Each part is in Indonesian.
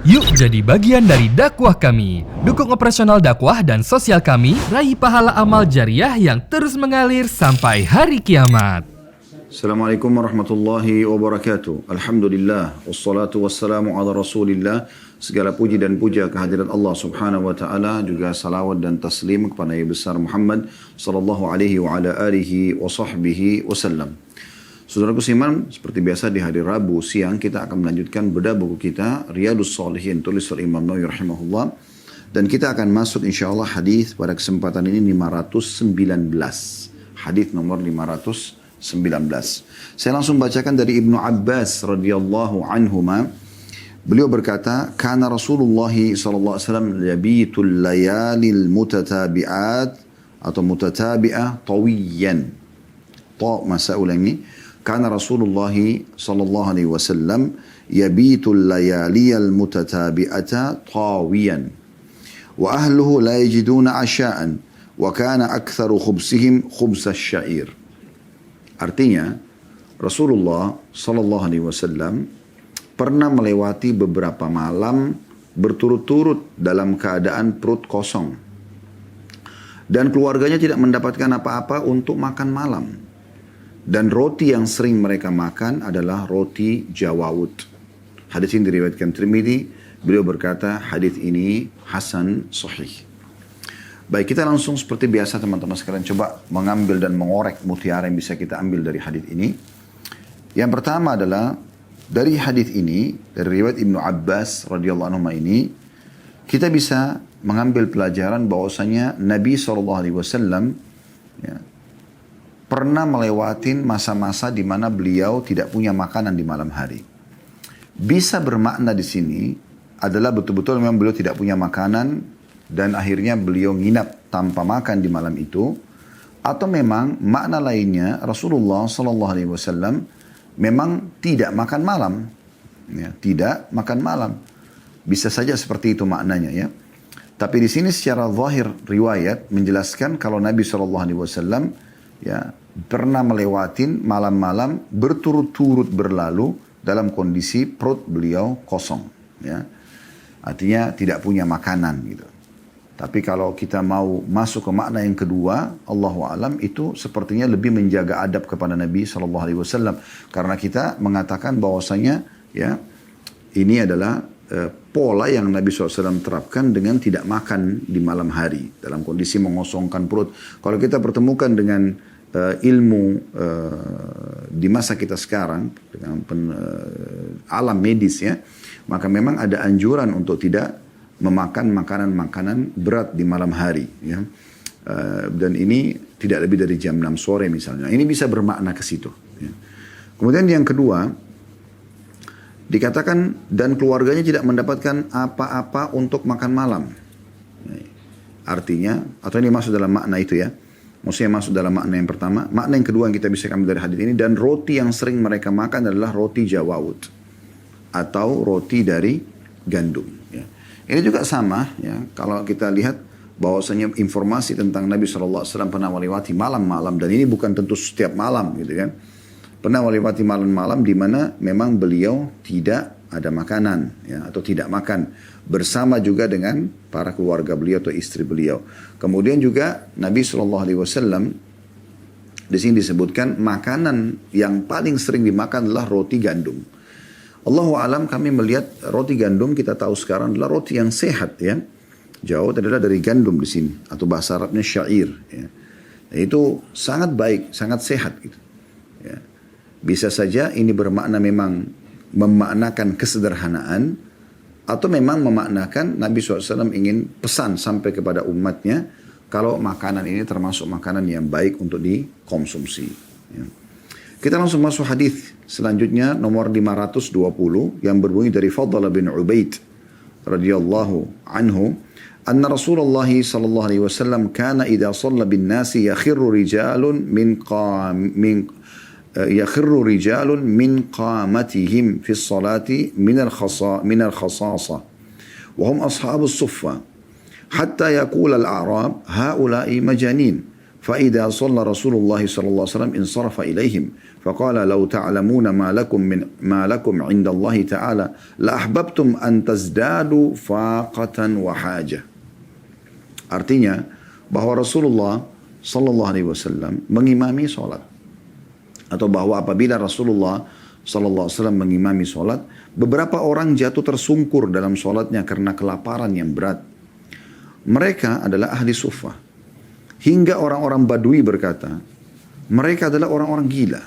Yuk jadi bagian dari dakwah kami. Dukung operasional dakwah dan sosial kami, raih pahala amal jariah yang terus mengalir sampai hari kiamat. Assalamualaikum warahmatullahi wabarakatuh. Alhamdulillah, wassalatu wassalamu ala rasulillah. Segala puji dan puja kehadirat Allah subhanahu wa ta'ala, juga salawat dan taslim kepada Nabi besar Muhammad sallallahu alaihi wa ala alihi wa sahbihi wasallam. Saudaraku seiman, seperti biasa di hari Rabu siang kita akan melanjutkan bedah buku kita Riyadhus Shalihin tulis oleh Imam Nawawi rahimahullah, dan kita akan masuk insyaallah hadis pada kesempatan ini 519. Hadis nomor 519. Saya langsung bacakan dari Ibnu Abbas radhiyallahu anhuma. Beliau berkata, "Kana Rasulullah sallallahu alaihi wasallam yabitul layalil mutatabi'at atau mutatabi'ah tawiyan." Masa ulang ini. Kana Rasulullah sallallahu alaihi wasallam yabitul layaliyal mutatabi'ata tawiyan. Wa ahluhu la yajiduna asya'an. Wa kana aktharu khubsihim khubsas syair. Artinya, Rasulullah sallallahu alaihi wasallam pernah melewati beberapa malam berturut-turut dalam keadaan perut kosong. Dan keluarganya tidak mendapatkan apa-apa untuk makan malam. Dan roti yang sering mereka makan adalah roti jawawut. Hadis ini diriwayatkan Tirmidzi. Beliau berkata, hadis ini hasan sahih. Baik, kita langsung seperti biasa teman-teman sekalian coba mengambil dan mengorek mutiara yang bisa kita ambil dari hadis ini. Yang pertama adalah dari hadis ini, dari riwayat Ibnu Abbas radhiyallahu anhu ini, kita bisa mengambil pelajaran bahwasanya Nabi SAW pernah melewatin masa-masa di mana beliau tidak punya makanan di malam hari. Bisa bermakna di sini adalah betul-betul memang beliau tidak punya makanan dan akhirnya beliau nginap tanpa makan di malam itu, atau memang makna lainnya Rasulullah SAW memang tidak makan malam, ya, tidak makan malam. Bisa saja seperti itu maknanya, ya. Tapi di sini secara zahir riwayat menjelaskan kalau Nabi SAW ya pernah melewatin malam-malam berturut-turut berlalu dalam kondisi perut beliau kosong, ya. Artinya tidak punya makanan gitu. Tapi kalau kita mau masuk ke makna yang kedua, Allahu a'lam, itu sepertinya lebih menjaga adab kepada Nabi SAW. Karena kita mengatakan bahwasanya ya ini adalah pola yang Nabi SAW terapkan dengan tidak makan di malam hari dalam kondisi mengosongkan perut. Kalau kita pertemukan dengan ilmu di masa kita sekarang dengan alam medis, ya, maka memang ada anjuran untuk tidak memakan makanan-makanan berat di malam hari, ya. Dan ini tidak lebih dari jam 6 sore misalnya. Ini bisa bermakna ke situ, ya. Kemudian yang kedua, dikatakan dan keluarganya tidak mendapatkan apa-apa untuk makan malam. Artinya, atau ini masuk dalam makna itu, ya. Maksudnya masuk dalam makna yang pertama. Makna yang kedua yang kita bisa ambil dari hadis ini, dan roti yang sering mereka makan adalah roti jawawut atau roti dari gandum, ya. Ini juga sama, ya, kalau kita lihat bahwasanya informasi tentang Nabi SAW pernah melewati malam-malam, dan ini bukan tentu setiap malam gitu kan. Pernah melewati malam-malam di mana memang beliau tidak ada makanan, ya, atau tidak makan bersama juga dengan para keluarga beliau atau istri beliau. Kemudian juga Nabi SAW di sini disebutkan makanan yang paling sering dimakan adalah roti gandum. Allahu alam, kami melihat roti gandum kita tahu sekarang adalah roti yang sehat, ya. Jawab adalah dari gandum di sini, atau bahasa Arabnya syair, ya. Itu sangat baik, sangat sehat gitu, ya. Bisa saja ini bermakna memang memaknakan kesederhanaan, atau memang memaknakan Nabi SAW ingin pesan sampai kepada umatnya kalau makanan ini termasuk makanan yang baik untuk dikonsumsi, ya. Kita langsung masuk hadis selanjutnya nomor 520 yang berbunyi dari Fadl bin Ubaid radhiyallahu anhu, anna Rasulullah sallallahu alaihi wasallam kana idza shalla bin nasi yakhirru rijalun min qamatihim fi as-salati min al-khasasa wa hum ashabus suffa hatta yaqul al-a'rab haula'i majanin فإذا صلى رسول الله صلى الله عليه وسلم انصرف إليهم فقال لو تعلمون ما لكم عند الله تعالى لأحببتم أن تزدادوا فاقة وحاجة. Artinya bahwa Rasulullah sallallahu alaihi wasallam mengimami salat, atau bahwa apabila Rasulullah sallallahu alaihi wasallam mengimami salat, beberapa orang jatuh tersungkur dalam salatnya karena kelaparan yang berat. Mereka adalah ahli suffah. Hingga orang-orang Badui berkata, mereka adalah orang-orang gila.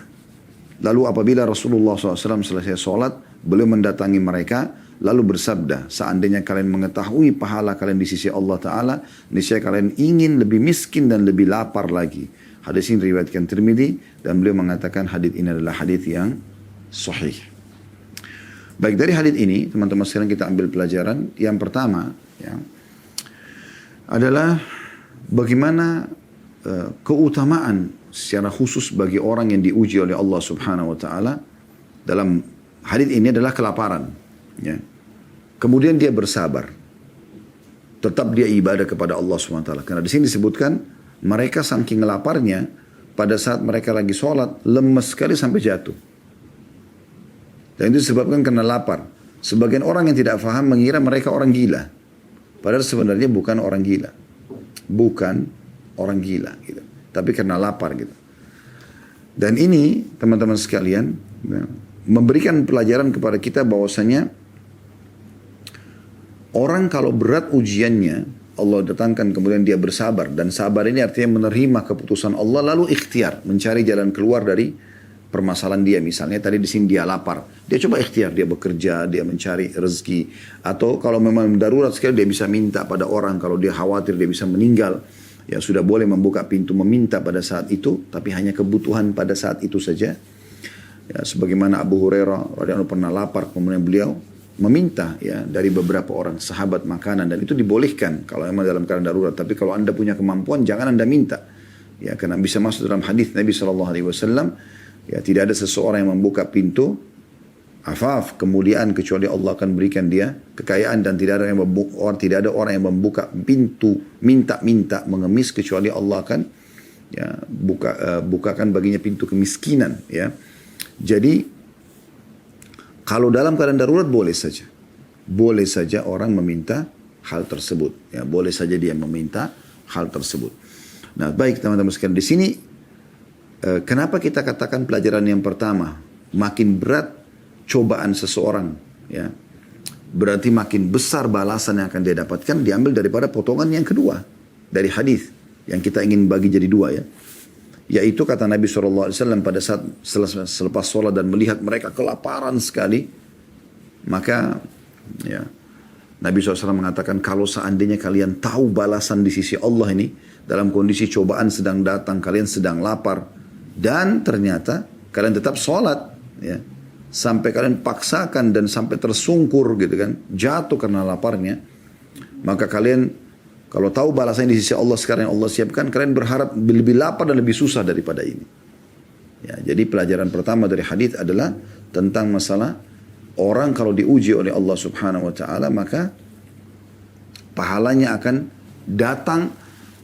Lalu apabila Rasulullah SAW selesai salat, beliau mendatangi mereka, lalu bersabda, seandainya kalian mengetahui pahala kalian di sisi Allah Ta'ala, niscaya kalian ingin lebih miskin dan lebih lapar lagi. Hadis ini diriwayatkan Tirmidzi, dan beliau mengatakan hadis ini adalah hadis yang sahih. Baik, dari hadis ini teman-teman sekarang kita ambil pelajaran. Yang pertama ya, adalah bagaimana keutamaan secara khusus bagi orang yang diuji oleh Allah Subhanahu wa taala dalam hadis ini adalah kelaparan, ya. Kemudian dia bersabar. Tetap dia ibadah kepada Allah Subhanahu wa taala. Karena di sini disebutkan mereka saking laparnya pada saat mereka lagi sholat lemes sekali sampai jatuh. Dan itu disebabkan karena lapar. Sebagian orang yang tidak faham mengira mereka orang gila. Padahal sebenarnya bukan orang gila. Bukan orang gila gitu. Tapi karena lapar gitu. Dan ini teman-teman sekalian ya, memberikan pelajaran kepada kita bahwasanya orang kalau berat ujiannya Allah datangkan kemudian dia bersabar, dan sabar ini artinya menerima keputusan Allah lalu ikhtiar mencari jalan keluar dari permasalahan dia. Misalnya tadi di sini dia lapar, dia coba ikhtiar, dia bekerja, dia mencari rezeki, atau kalau memang darurat sekali dia bisa minta pada orang, kalau dia khawatir dia bisa meninggal, ya sudah boleh membuka pintu meminta pada saat itu, tapi hanya kebutuhan pada saat itu saja. Ya, sebagaimana Abu Hurairah radhiyallahu pernah lapar, kemudian beliau meminta ya dari beberapa orang sahabat makanan, dan itu dibolehkan kalau memang dalam keadaan darurat. Tapi kalau anda punya kemampuan jangan anda minta, ya karena bisa masuk dalam hadis Nabi SAW. Ya, tidak ada seseorang yang membuka pintu afaf kemuliaan kecuali Allah akan berikan dia kekayaan, dan tidak ada orang yang membuka pintu minta-minta mengemis kecuali Allah akan ya bukakan baginya pintu kemiskinan ya. Jadi kalau dalam keadaan darurat boleh saja orang meminta hal tersebut ya, boleh saja dia meminta hal tersebut. Nah, baik teman-teman sekalian, di sini kenapa kita katakan pelajaran yang pertama, makin berat cobaan seseorang, ya, berarti makin besar balasan yang akan dia dapatkan, diambil daripada potongan yang kedua dari hadis yang kita ingin bagi jadi dua ya. Yaitu kata Nabi SAW pada saat selepas sholat dan melihat mereka kelaparan sekali, maka ya, Nabi SAW mengatakan kalau seandainya kalian tahu balasan di sisi Allah ini, dalam kondisi cobaan sedang datang, kalian sedang lapar, dan ternyata kalian tetap sholat, ya, sampai kalian paksakan dan sampai tersungkur gitu kan, jatuh karena laparnya, maka kalian kalau tahu balasannya di sisi Allah sekarang yang Allah siapkan, kalian berharap lebih lapar dan lebih susah daripada ini. Ya, jadi pelajaran pertama dari hadis adalah tentang masalah orang kalau diuji oleh Allah Subhanahu wa taala, maka pahalanya akan datang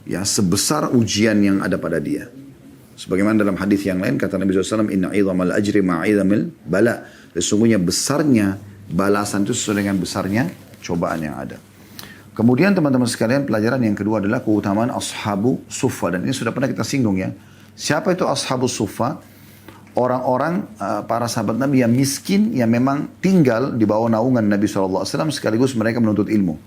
ya sebesar ujian yang ada pada dia. Sebagaimana dalam hadis yang lain kata Nabi SAW, inna idhamal ajri ma'idhamil bala. Sesungguhnya besarnya balasan itu sesuai dengan besarnya cobaan yang ada. Kemudian teman-teman sekalian, pelajaran yang kedua adalah keutamaan ashabu suffah. Dan ini sudah pernah kita singgung ya. Siapa itu ashabu suffah? Orang-orang para sahabat Nabi yang miskin, yang memang tinggal di bawah naungan Nabi SAW, sekaligus mereka menuntut ilmu.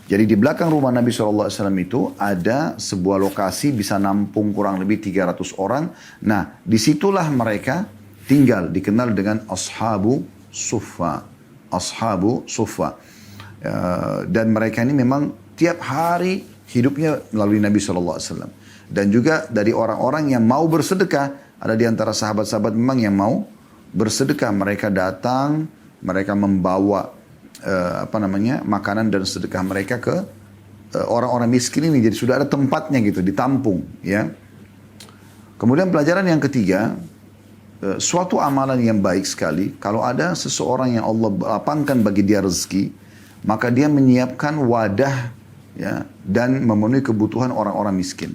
Jadi di belakang rumah Nabi SAW itu ada sebuah lokasi bisa nampung kurang lebih 300 orang. Nah, disitulah mereka tinggal, dikenal dengan ashabu suffah. Ashabu suffah. Dan mereka ini memang tiap hari hidupnya melalui Nabi SAW. Dan juga dari orang-orang yang mau bersedekah, ada di antara sahabat-sahabat memang yang mau bersedekah. Mereka datang, mereka membawa makanan dan sedekah mereka ke orang-orang miskin ini. Jadi sudah ada tempatnya gitu, ditampung ya. Kemudian pelajaran yang ketiga, suatu amalan yang baik sekali kalau ada seseorang yang Allah lapangkan bagi dia rezeki, maka dia menyiapkan wadah ya, dan memenuhi kebutuhan orang-orang miskin.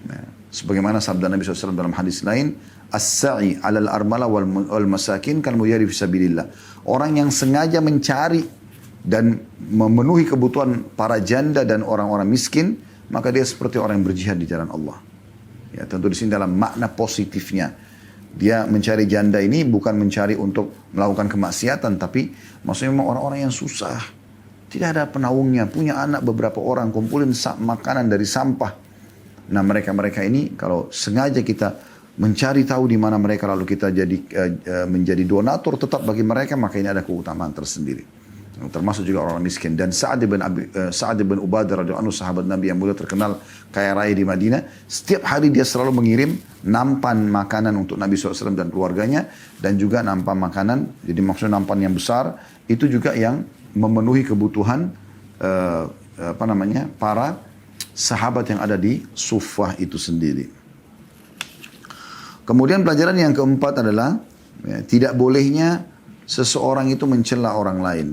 Nah, Sebagaimana sabda Nabi SAW dalam hadis lain, as-sa'i 'alal armala wal masakin kal mujahid fi sabilillah. Orang yang sengaja mencari dan memenuhi kebutuhan para janda dan orang-orang miskin, maka dia seperti orang yang berjihad di jalan Allah. Ya, tentu di sini dalam makna positifnya. Dia mencari janda ini bukan mencari untuk melakukan kemaksiatan, tapi maksudnya memang orang-orang yang susah. Tidak ada penaungnya, punya anak beberapa orang, kumpulin makanan dari sampah. Nah mereka-mereka ini kalau sengaja kita mencari tahu di mana mereka lalu kita menjadi donatur tetap bagi mereka, maka ini ada keutamaan tersendiri. Termasuk juga orang miskin. Dan Sa'ad bin Ubadah radhiyallahu anhu, sahabat Nabi yang mulia terkenal kaya raya di Madinah, setiap hari dia selalu mengirim nampan makanan untuk Nabi SAW dan keluarganya, dan juga nampan makanan, jadi maksudnya nampan yang besar, itu juga yang memenuhi kebutuhan para sahabat yang ada di Suffah itu sendiri. Kemudian pelajaran yang keempat adalah tidak bolehnya seseorang itu mencela orang lain.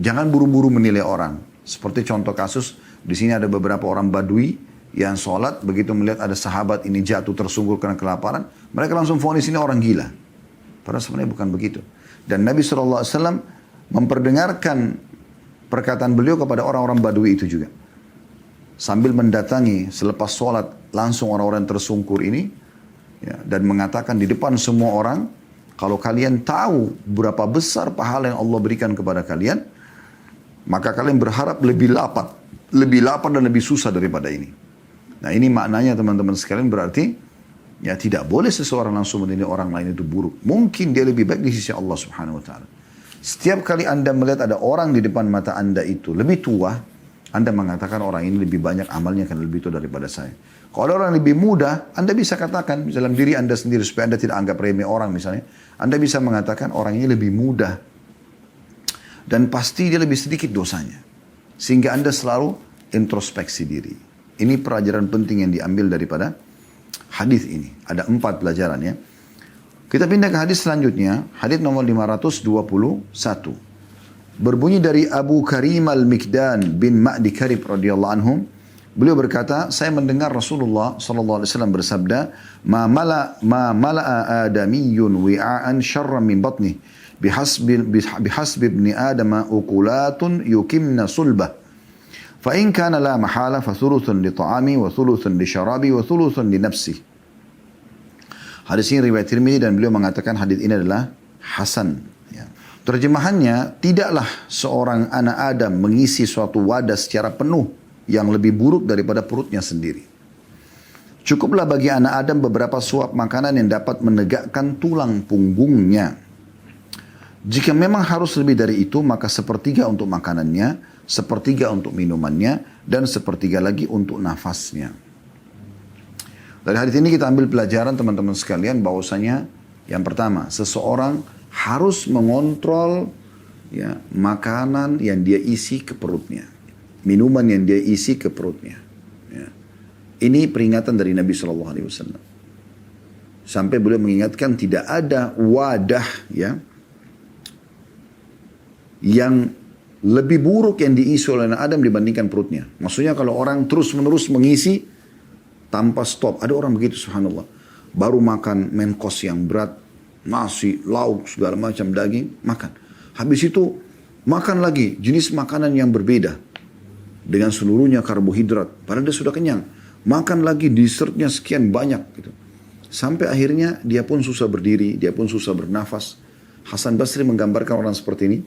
Jangan buru-buru menilai orang. Seperti contoh kasus, di sini ada beberapa orang Badui yang sholat, begitu melihat ada sahabat ini jatuh tersungkur karena kelaparan, mereka langsung vonis ini orang gila. Padahal sebenarnya bukan begitu. Dan Nabi SAW memperdengarkan perkataan beliau kepada orang-orang Badui itu juga. Sambil mendatangi selepas sholat langsung orang-orang tersungkur ini, ya, dan mengatakan di depan semua orang, kalau kalian tahu berapa besar pahala yang Allah berikan kepada kalian, maka kalian berharap lebih lapar dan lebih susah daripada ini. Nah ini maknanya teman-teman sekalian, berarti ya tidak boleh seseorang langsung menilai orang lain itu buruk. Mungkin dia lebih baik di sisi Allah Subhanahu Wa Taala. Setiap kali Anda melihat ada orang di depan mata Anda itu lebih tua, Anda mengatakan orang ini lebih banyak amalnya kan lebih tua daripada saya. Kalau orang lebih muda, Anda bisa katakan dalam diri Anda sendiri supaya Anda tidak anggap remeh orang misalnya. Anda bisa mengatakan orang ini lebih muda dan pasti dia lebih sedikit dosanya. Sehingga Anda selalu introspeksi diri. Ini pelajaran penting yang diambil daripada hadis ini. Ada 4 pelajaran ya. Kita pindah ke hadis selanjutnya, hadis nomor 521. Berbunyi dari Abu Karim al-Mikdan bin Ma'di Karib radhiyallahu anhum. Beliau berkata, saya mendengar Rasulullah sallallahu alaihi wasallam bersabda, ma mala'a adamiyyun wi'an syarran min batnih bihasbi ibni adama uqulatun yukimna sulbah. Fa in kana la mahala fa thuluthun li ta'ami wa thuluthun li syarabi wa thuluthun li nafsi. Hadis ini riwayat Tirmidzi dan beliau mengatakan hadis ini adalah hasan. Terjemahannya, tidaklah seorang anak Adam mengisi suatu wadah secara penuh yang lebih buruk daripada perutnya sendiri. Cukuplah bagi anak Adam beberapa suap makanan yang dapat menegakkan tulang punggungnya. Jika memang harus lebih dari itu, maka sepertiga untuk makanannya, sepertiga untuk minumannya, dan sepertiga lagi untuk nafasnya. Dari hadis ini kita ambil pelajaran teman-teman sekalian bahwasanya yang pertama, seseorang harus mengontrol ya, makanan yang dia isi ke perutnya. Minuman yang dia isi ke perutnya. Ya. Ini peringatan dari Nabi SAW. Sampai beliau mengingatkan tidak ada wadah ya, yang lebih buruk yang diisi oleh anak Adam dibandingkan perutnya. Maksudnya kalau orang terus-menerus mengisi tanpa stop. Ada orang begitu subhanallah. Baru makan main course yang berat, nasi, lauk, segala macam daging, makan. Habis itu makan lagi jenis makanan yang berbeda dengan seluruhnya karbohidrat. Padahal dia sudah kenyang. Makan lagi dessertnya sekian banyak gitu. Sampai akhirnya dia pun susah berdiri, dia pun susah bernafas. Hasan Basri menggambarkan orang seperti ini.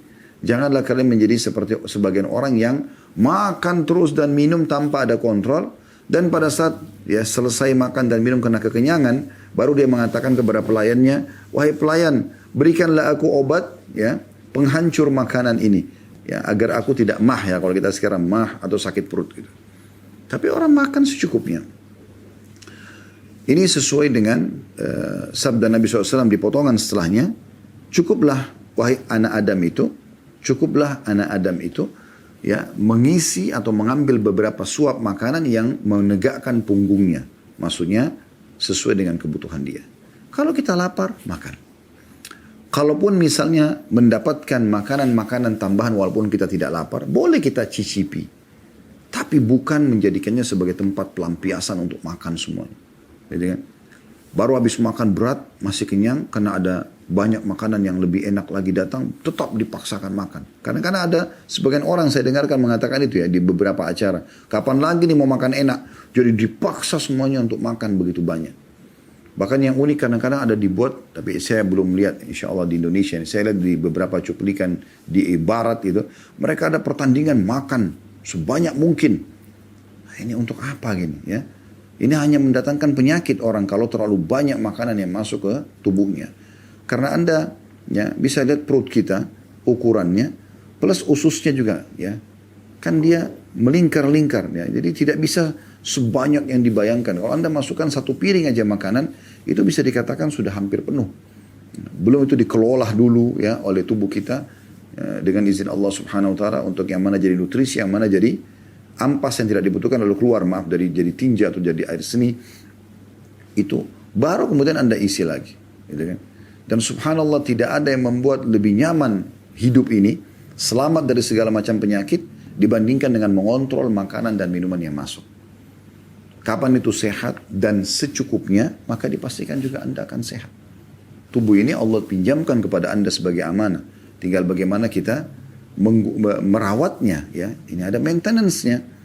Janganlah kalian menjadi seperti sebagian orang yang makan terus dan minum tanpa ada kontrol. Dan pada saat ya selesai makan dan minum karena kekenyangan, baru dia mengatakan kepada pelayannya, wahai pelayan, berikanlah aku obat ya penghancur makanan ini, ya agar aku tidak mah ya, kalau kita sekarang mah atau sakit perut gitu. Tapi orang makan secukupnya. Ini sesuai dengan sabda Nabi SAW di potongan setelahnya, cukuplah wahai anak Adam itu, cukuplah anak Adam itu ya mengisi atau mengambil beberapa suap makanan yang menegakkan punggungnya. Maksudnya sesuai dengan kebutuhan dia. Kalau kita lapar, makan. Kalaupun misalnya mendapatkan makanan-makanan tambahan walaupun kita tidak lapar, boleh kita cicipi. Tapi bukan menjadikannya sebagai tempat pelampiasan untuk makan semuanya. Gitu kan? Baru habis makan berat, masih kenyang, karena ada banyak makanan yang lebih enak lagi datang, tetap dipaksakan makan. Karena ada sebagian orang saya dengarkan mengatakan itu ya di beberapa acara. Kapan lagi nih mau makan enak? Jadi dipaksa semuanya untuk makan begitu banyak. Bahkan yang unik kadang-kadang ada dibuat, tapi saya belum lihat insya Allah di Indonesia. Saya lihat di beberapa cuplikan di Barat itu, mereka ada pertandingan makan sebanyak mungkin. Nah, ini untuk apa gini ya? Ini hanya mendatangkan penyakit orang kalau terlalu banyak makanan yang masuk ke tubuhnya. Karena Anda ya, bisa lihat perut kita, ukurannya, plus ususnya juga. Ya, kan dia melingkar-lingkar. Ya. Jadi tidak bisa sebanyak yang dibayangkan. Kalau Anda masukkan satu piring aja makanan, itu bisa dikatakan sudah hampir penuh. Belum itu dikelola dulu ya oleh tubuh kita ya, dengan izin Allah Subhanahu Wa Taala untuk yang mana jadi nutrisi, yang mana jadi ampas yang tidak dibutuhkan lalu keluar dari jadi tinja atau jadi air seni, itu baru kemudian Anda isi lagi gitu kan. Dan subhanallah tidak ada yang membuat lebih nyaman hidup ini, selamat dari segala macam penyakit dibandingkan dengan mengontrol makanan dan minuman yang masuk. Kapan itu sehat dan secukupnya, maka dipastikan juga Anda akan sehat. Tubuh ini Allah pinjamkan kepada Anda sebagai amanah, tinggal bagaimana kita merawatnya ya. Ini ada maintenance-nya.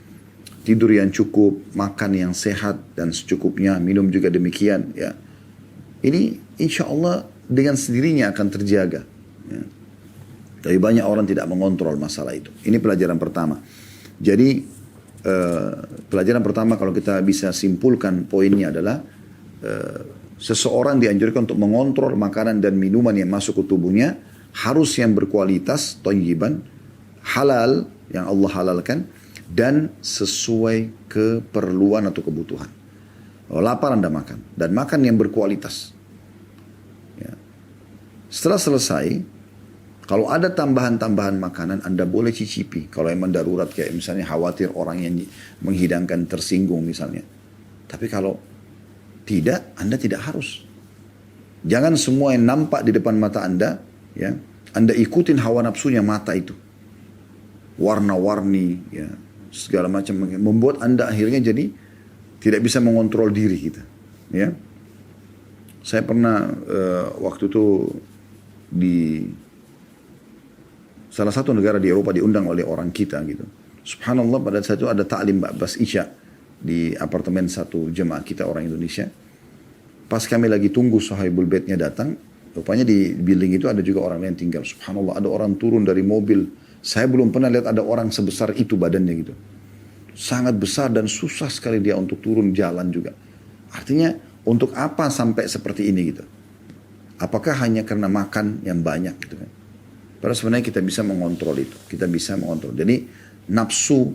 Tidur yang cukup, makan yang sehat dan secukupnya, minum juga demikian ya. Ini insya Allah dengan sendirinya akan terjaga ya. Tapi banyak orang tidak mengontrol masalah itu. Ini pelajaran pertama. Jadi pelajaran pertama kalau kita bisa simpulkan poinnya adalah seseorang dianjurkan untuk mengontrol makanan dan minuman yang masuk ke tubuhnya, harus yang berkualitas, thayyiban, halal, yang Allah halalkan, dan sesuai keperluan atau kebutuhan. Kalau lapar Anda makan, dan makan yang berkualitas. Ya. Setelah selesai, kalau ada tambahan-tambahan makanan, Anda boleh cicipi. Kalau memang darurat, kayak misalnya khawatir orang yang menghidangkan tersinggung misalnya. Tapi kalau tidak, Anda tidak harus. Jangan semua yang nampak di depan mata Anda, ya, Anda ikutin hawa nafsunya mata itu. Warna-warni, ya, segala macam. Membuat Anda akhirnya jadi tidak bisa mengontrol diri kita. Ya. Saya pernah waktu itu di salah satu negara di Eropa diundang oleh orang kita gitu. Subhanallah pada saat itu ada ta'lim ba'bas isya di apartemen satu jemaah kita orang Indonesia. Pas kami lagi tunggu sahibul baitnya datang, rupanya di building itu ada juga orang lain tinggal. Subhanallah ada orang turun dari mobil. Saya belum pernah lihat ada orang sebesar itu badannya gitu. Sangat besar dan susah sekali dia untuk turun jalan juga. Artinya untuk apa sampai seperti ini gitu? Apakah hanya karena makan yang banyak gitu kan? Padahal sebenarnya kita bisa mengontrol itu. Kita bisa mengontrol. Jadi nafsu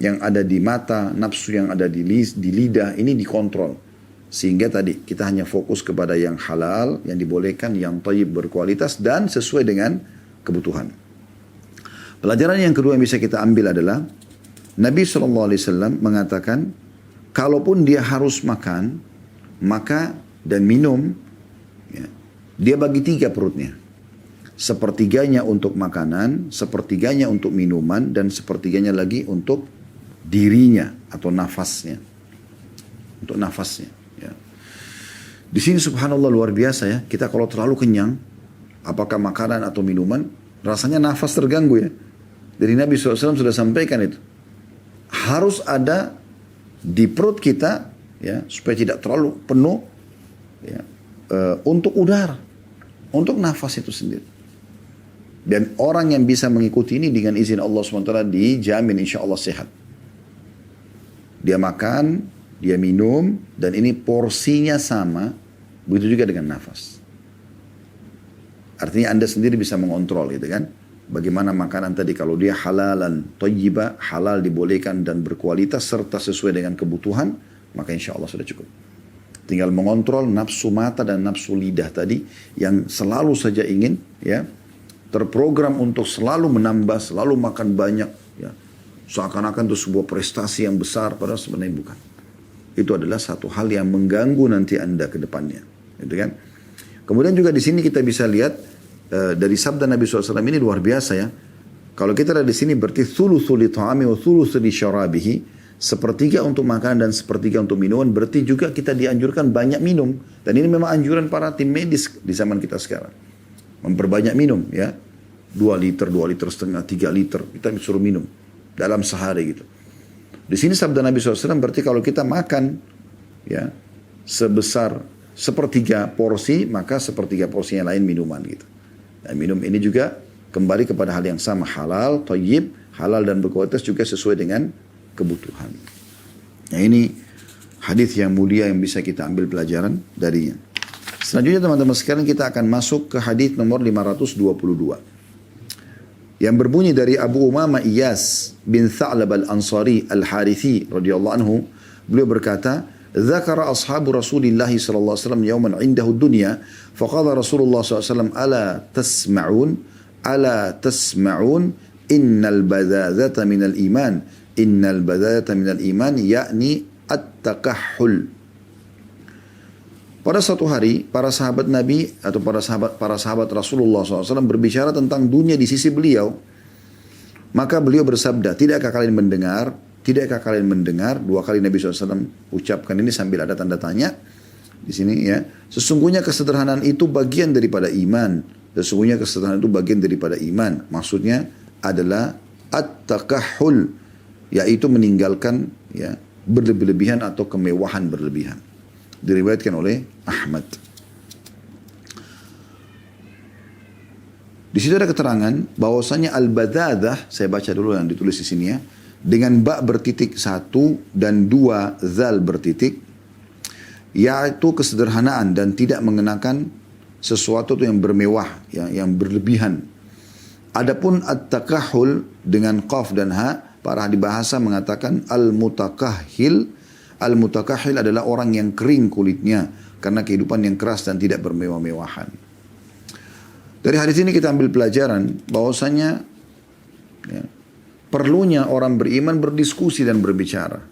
yang ada di mata, nafsu yang ada di lidah ini dikontrol. Sehingga tadi kita hanya fokus kepada yang halal, yang dibolehkan, yang thayyib berkualitas dan sesuai dengan kebutuhan. Pelajaran yang kedua yang bisa kita ambil adalah Nabi SAW mengatakan, kalaupun dia harus makan, maka dan minum, ya, dia bagi 3 perutnya. Sepertiganya untuk makanan, sepertiganya untuk minuman, dan sepertiganya lagi untuk dirinya atau nafasnya. Untuk nafasnya. Ya. Di sini subhanallah luar biasa ya. Kita kalau terlalu kenyang, apakah makanan atau minuman, rasanya nafas terganggu ya. Dari Nabi SAW sudah sampaikan itu. Harus ada di perut kita ya supaya tidak terlalu penuh ya, untuk udara, untuk nafas itu sendiri. Dan orang yang bisa mengikuti ini dengan izin Allah SWT dijamin insya Allah sehat. Dia makan, dia minum, dan ini porsinya sama, begitu juga dengan nafas. Artinya Anda sendiri bisa mengontrol gitu kan. Bagaimana makanan tadi, kalau dia halalan, thayyibah, halal dibolehkan dan berkualitas serta sesuai dengan kebutuhan, maka insya Allah sudah cukup. Tinggal mengontrol nafsu mata dan nafsu lidah tadi yang selalu saja ingin ya terprogram untuk selalu menambah, selalu makan banyak ya. Seakan-akan itu sebuah prestasi yang besar, padahal sebenarnya bukan. Itu adalah satu hal yang mengganggu nanti Anda ke depannya, gitu kan? Kemudian juga di sini kita bisa lihat dari sabda Nabi SAW ini luar biasa ya. Kalau kita ada di sini berarti thuluthu li ta'ami wa thuluthu li syarabihi. sepertiga untuk makanan dan sepertiga untuk minuman, berarti juga kita dianjurkan banyak minum. Dan ini memang anjuran para tim medis di zaman kita sekarang. Memperbanyak minum ya. 2 liter, 2,5 liter, 3 liter. Kita disuruh minum dalam sehari gitu. Di sini sabda Nabi SAW berarti kalau kita makan ya sebesar sepertiga porsi, maka sepertiga porsi yang lain minuman gitu. Dan minum ini juga kembali kepada hal yang sama, halal, thayyib, halal dan berkualitas juga sesuai dengan kebutuhan. Nah ini hadis yang mulia yang bisa kita ambil pelajaran darinya. Selanjutnya teman-teman sekalian kita akan masuk ke hadis nomor 522. Yang berbunyi dari Abu Umamah Iyas bin Tha'lab al-Ansari al-Harithi radhiyallahu anhu, beliau berkata, "Dzakara ashabu Rasulillah sallallahu alaihi wasallam yawman 'indahu dunya, faqala Rasulullah sallallahu alaihi wasallam, ala tasma'un innal badadzata minal iman, innal badadzata minal iman, yakni at-takahhul." Pada suatu hari, para sahabat Nabi atau para sahabat Rasulullah SAW berbicara tentang dunia di sisi beliau. Maka beliau bersabda, tidakkah kalian mendengar? Tidakkah kalian mendengar? 2 kali Nabi SAW ucapkan ini sambil ada tanda tanya. Di sini ya, sesungguhnya kesederhanaan itu bagian daripada iman. Sesungguhnya kesederhanaan itu bagian daripada iman. Maksudnya adalah at-takahhul, yaitu meninggalkan ya berlebihan atau kemewahan berlebihan. Diriwayatkan oleh Ahmad. Di situ ada keterangan bahwasanya al-badzadah, saya baca dulu yang ditulis di sini ya, dengan ba bertitik 1 dan 2 zal bertitik, yaitu kesederhanaan dan tidak mengenakan sesuatu yang bermewah, yang berlebihan. Adapun at-takahhul dengan qaf dan ha, para ahli bahasa mengatakan al-mutakahhil. Al-mutakahhil adalah orang yang kering kulitnya karena kehidupan yang keras dan tidak bermewah-mewahan. Dari hadis ini kita ambil pelajaran bahwasanya ya, perlunya orang beriman berdiskusi dan berbicara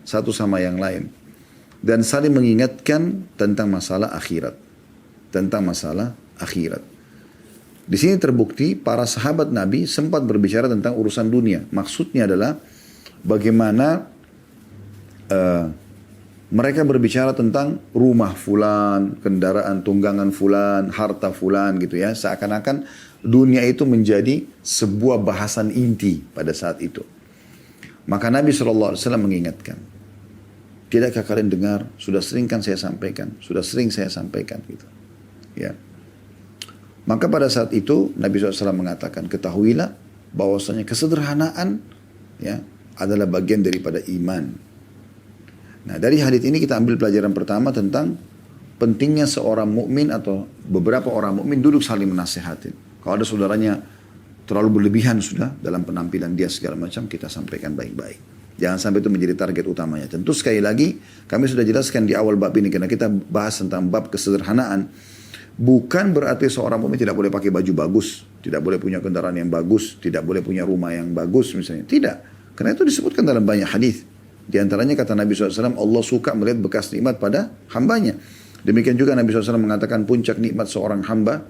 satu sama yang lain dan saling mengingatkan tentang masalah akhirat. Tentang masalah akhirat. Di sini terbukti para sahabat Nabi sempat berbicara tentang urusan dunia. Maksudnya adalah bagaimana mereka berbicara tentang rumah fulan, kendaraan tunggangan fulan, harta fulan gitu ya. Seakan-akan dunia itu menjadi sebuah bahasan inti pada saat itu. Maka Nabi SAW mengingatkan, tidakkah kalian dengar, sudah sering kan saya sampaikan, gitu. Ya. Maka pada saat itu Nabi SAW mengatakan, ketahuilah bahwasanya kesederhanaan ya adalah bagian daripada iman. Nah, dari hadis ini kita ambil pelajaran pertama tentang pentingnya seorang mukmin atau beberapa orang mukmin duduk saling menasihatin. Kalau ada saudaranya terlalu berlebihan sudah dalam penampilan dia segala macam, kita sampaikan baik-baik. Jangan sampai itu menjadi target utamanya. Tentu sekali lagi kami sudah jelaskan di awal bab ini karena kita bahas tentang bab kesederhanaan. Bukan berarti seorang mukmin tidak boleh pakai baju bagus, tidak boleh punya kendaraan yang bagus, tidak boleh punya rumah yang bagus misalnya. Tidak. Karena itu disebutkan dalam banyak hadis. Di antaranya kata Nabi SAW, Allah suka melihat bekas nikmat pada hambanya. Demikian juga Nabi SAW mengatakan puncak nikmat seorang hamba,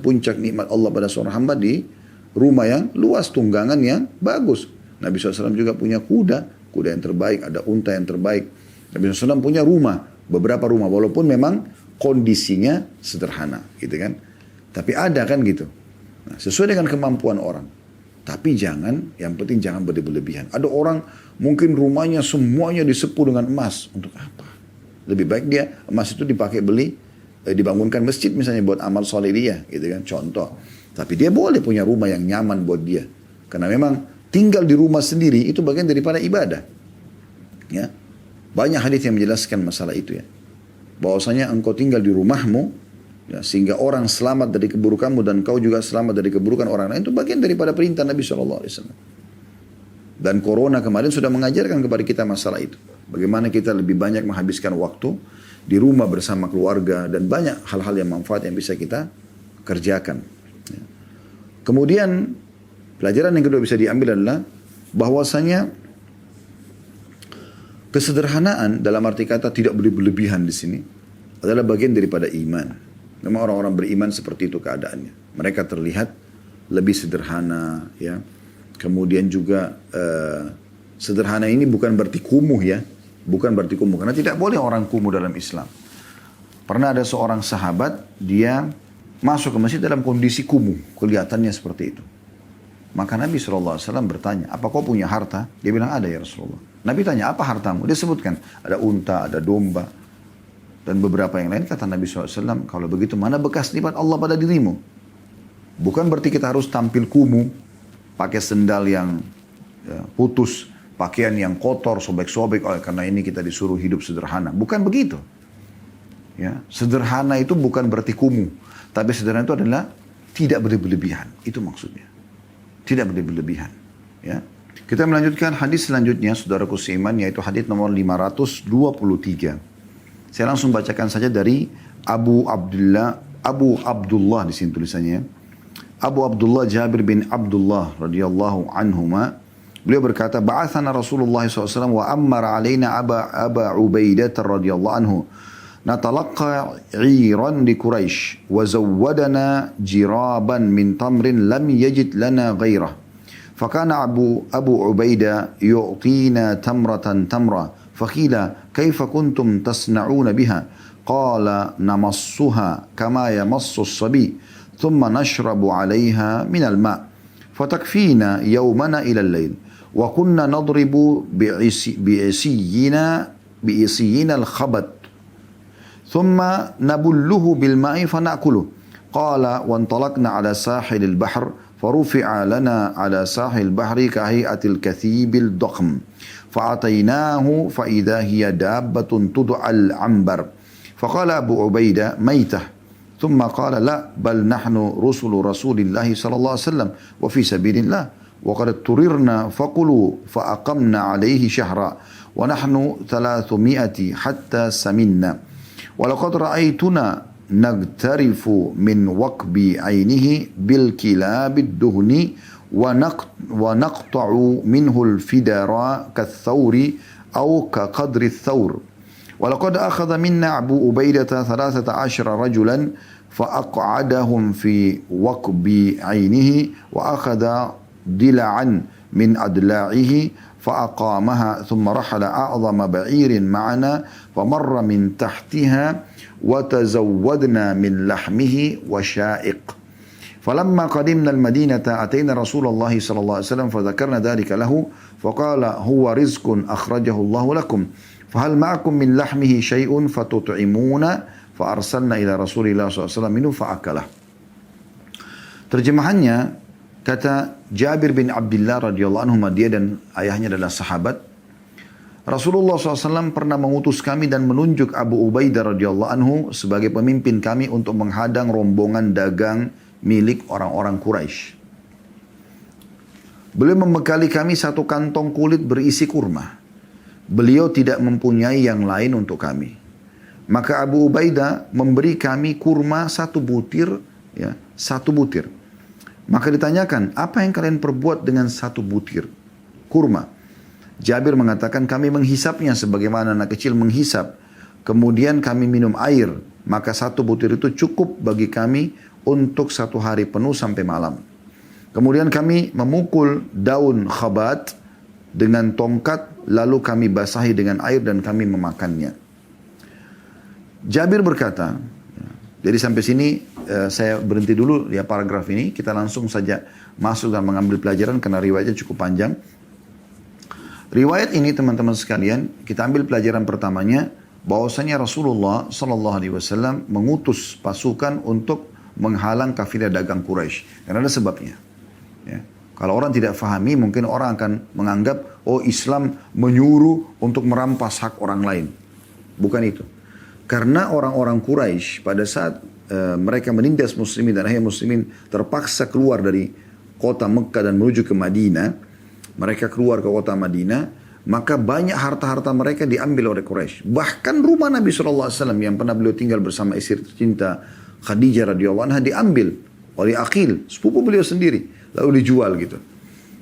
puncak nikmat Allah pada seorang hamba di rumah yang luas, tunggangan yang bagus. Nabi SAW juga punya kuda yang terbaik, ada unta yang terbaik. Nabi SAW punya rumah, beberapa rumah, walaupun memang kondisinya sederhana, gitu kan. Tapi ada kan gitu. Nah, sesuai dengan kemampuan orang. Tapi yang penting jangan berlebihan. Ada orang mungkin rumahnya semuanya disepuh dengan emas. Untuk apa? Lebih baik dia emas itu dipakai dibangunkan masjid misalnya buat amal soleh dia, gitu kan. Contoh. Tapi dia boleh punya rumah yang nyaman buat dia. Karena memang tinggal di rumah sendiri itu bagian daripada ibadah. Ya. Banyak hadis yang menjelaskan masalah itu ya. Bahwasanya engkau tinggal di rumahmu, ya, sehingga orang selamat dari keburukanmu dan kau juga selamat dari keburukan orang lain, itu bagian daripada perintah Nabi SAW. Dan corona kemarin sudah mengajarkan kepada kita masalah itu. Bagaimana kita lebih banyak menghabiskan waktu di rumah bersama keluarga dan banyak hal-hal yang manfaat yang bisa kita kerjakan. Ya. Kemudian pelajaran yang kedua bisa diambil adalah bahwasanya kesederhanaan dalam arti kata tidak berlebihan di sini adalah bagian daripada iman. Memang orang-orang beriman seperti itu keadaannya. Mereka terlihat lebih sederhana, ya. Kemudian juga Sederhana ini bukan berarti kumuh ya. Bukan berarti kumuh. Karena tidak boleh orang kumuh dalam Islam. Pernah ada seorang sahabat, dia masuk ke masjid dalam kondisi kumuh. Kelihatannya seperti itu. Maka Nabi SAW bertanya, apa kau punya harta? Dia bilang, ada ya Rasulullah. Nabi tanya, apa hartamu? Dia sebutkan, ada unta, ada domba. Dan beberapa yang lain, kata Nabi SAW, kalau begitu mana bekas nikmat Allah pada dirimu? Bukan berarti kita harus tampil kumuh, pakai sendal yang putus, pakaian yang kotor, sobek-sobek, karena ini kita disuruh hidup sederhana. Bukan begitu. Ya, sederhana itu bukan berarti kumuh. Tapi sederhana itu adalah tidak berlebihan. Itu maksudnya. Tidak berlebihan. Ya. Kita melanjutkan hadis selanjutnya, saudaraku seiman, yaitu hadis nomor 523. Saya langsung bacakan saja dari Abu Abdullah di sini tulisannya. Abu Abdullah Jabir bin Abdullah radhiyallahu anhuma. Beliau berkata, ba'athana Rasulullah SAW wa ammara alaina Aba Ubaidah radhiyallahu anhu. Natalaqqa 'iran li Quraisy wa zawwadana jiraban min tamrin lam yajid lana ghairah. Fakana Abu Ubaidah yu'tina tamratan tamra. Fakhila kaifa kuntum tasna'una biha? Qala namassuha kama yamassu as-sabi thumma nashrabu 'alayha min al-ma' fatakfina yawmana ila al-layl. وكنا نضرب بإسينا الخبط ثم نبله بالماء فنأكله. قال وانطلقنا على ساحل البحر فرفع لنا على ساحل البحر كهيئة الكثيب الضخم فأتيناه فإذا هي دابة تدعى العنبر فقال أبو عبيدة ميتة ثم قال لا بل نحن رسول الله صلى الله عليه وسلم وفي سبيل الله وقد اضطررنا فقلوا فأقمنا عليه شهرا ونحن 300 حتى سمنا ولقد رأيتنا نغترف من وقب عينه بالكلاب الدهن ونقطع منه الفدر كالثور أو كقدر الثور ولقد أخذ منا أبو عبيدة 13 رجلا فأقعدهم في وقب عينه وأخذ ضلعا من أضلاعه فأقامها ثم رحل أعظم بعير معنا فمر من تحتها وتزودنا من لحمه وشائق فلما قدمنا المدينة أتينا رسول الله صلى الله عليه وسلم فذكرنا ذلك له فقال هو رزق أخرجه الله لكم فهل معكم من لحمه شيء فتطعمون فأرسلنا إلى رسول الله صلى الله عليه وسلم منه فأكله. Terjemahannya, kata Jabir bin Abdullah radhiyallahu anhu, dia dan ayahnya adalah sahabat. Rasulullah SAW pernah mengutus kami dan menunjuk Abu Ubaidah radhiyallahu anhu sebagai pemimpin kami untuk menghadang rombongan dagang milik orang-orang Quraisy. Beliau membekali kami satu kantong kulit berisi kurma. Beliau tidak mempunyai yang lain untuk kami. Maka Abu Ubaidah memberi kami kurma satu butir, ya, satu butir. Maka ditanyakan, apa yang kalian perbuat dengan satu butir kurma? Jabir mengatakan, kami menghisapnya sebagaimana anak kecil menghisap. Kemudian kami minum air. Maka satu butir itu cukup bagi kami untuk 1 hari penuh sampai malam. Kemudian kami memukul daun khabat dengan tongkat. Lalu kami basahi dengan air dan kami memakannya. Jabir berkata, jadi sampai sini saya berhenti dulu ya paragraf ini. Kita langsung saja masuk dan mengambil pelajaran karena riwayatnya cukup panjang. Riwayat ini teman-teman sekalian, kita ambil pelajaran pertamanya bahwasanya Rasulullah SAW mengutus pasukan untuk menghalang kafilah dagang Quraisy. Karena ada sebabnya. Ya. Kalau orang tidak fahami, mungkin orang akan menganggap, oh Islam menyuruh untuk merampas hak orang lain. Bukan itu. Karena orang-orang Quraisy pada saat mereka menindas muslimin dan akhirnya muslimin terpaksa keluar dari kota Mekah dan menuju ke Madinah, mereka keluar ke kota Madinah, maka banyak harta-harta mereka diambil oleh Quraisy. Bahkan rumah Nabi SAW yang pernah beliau tinggal bersama istri tercinta Khadijah radhiyallahu anha diambil oleh Aqil, sepupu beliau sendiri, lalu dijual gitu.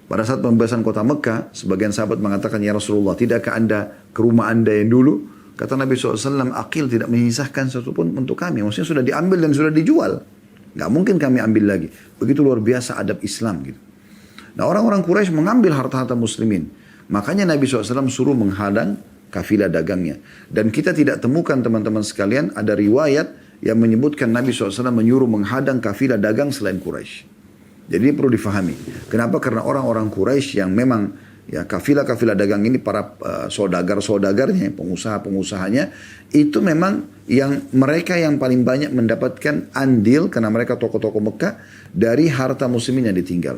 Pada saat pembebasan kota Mekah, sebagian sahabat mengatakan, ya Rasulullah, tidakkah anda ke rumah anda yang dulu? Kata Nabi SAW, Aqil tidak menyisahkan sesuatu pun untuk kami. Maksudnya sudah diambil dan sudah dijual. Gak mungkin kami ambil lagi. Begitu luar biasa adab Islam gitu. Nah orang-orang Quraisy mengambil harta-harta muslimin. Makanya Nabi SAW suruh menghadang kafilah dagangnya. Dan kita tidak temukan teman-teman sekalian ada riwayat yang menyebutkan Nabi SAW menyuruh menghadang kafilah dagang selain Quraisy. Jadi ini perlu difahami. Kenapa? Karena orang-orang Quraisy yang memang ya kafilah-kafilah dagang ini para saudagar-saudagarnya, pengusaha-pengusahanya itu memang yang mereka yang paling banyak mendapatkan andil karena mereka tokoh-tokoh Mekah dari harta muslimin yang ditinggal.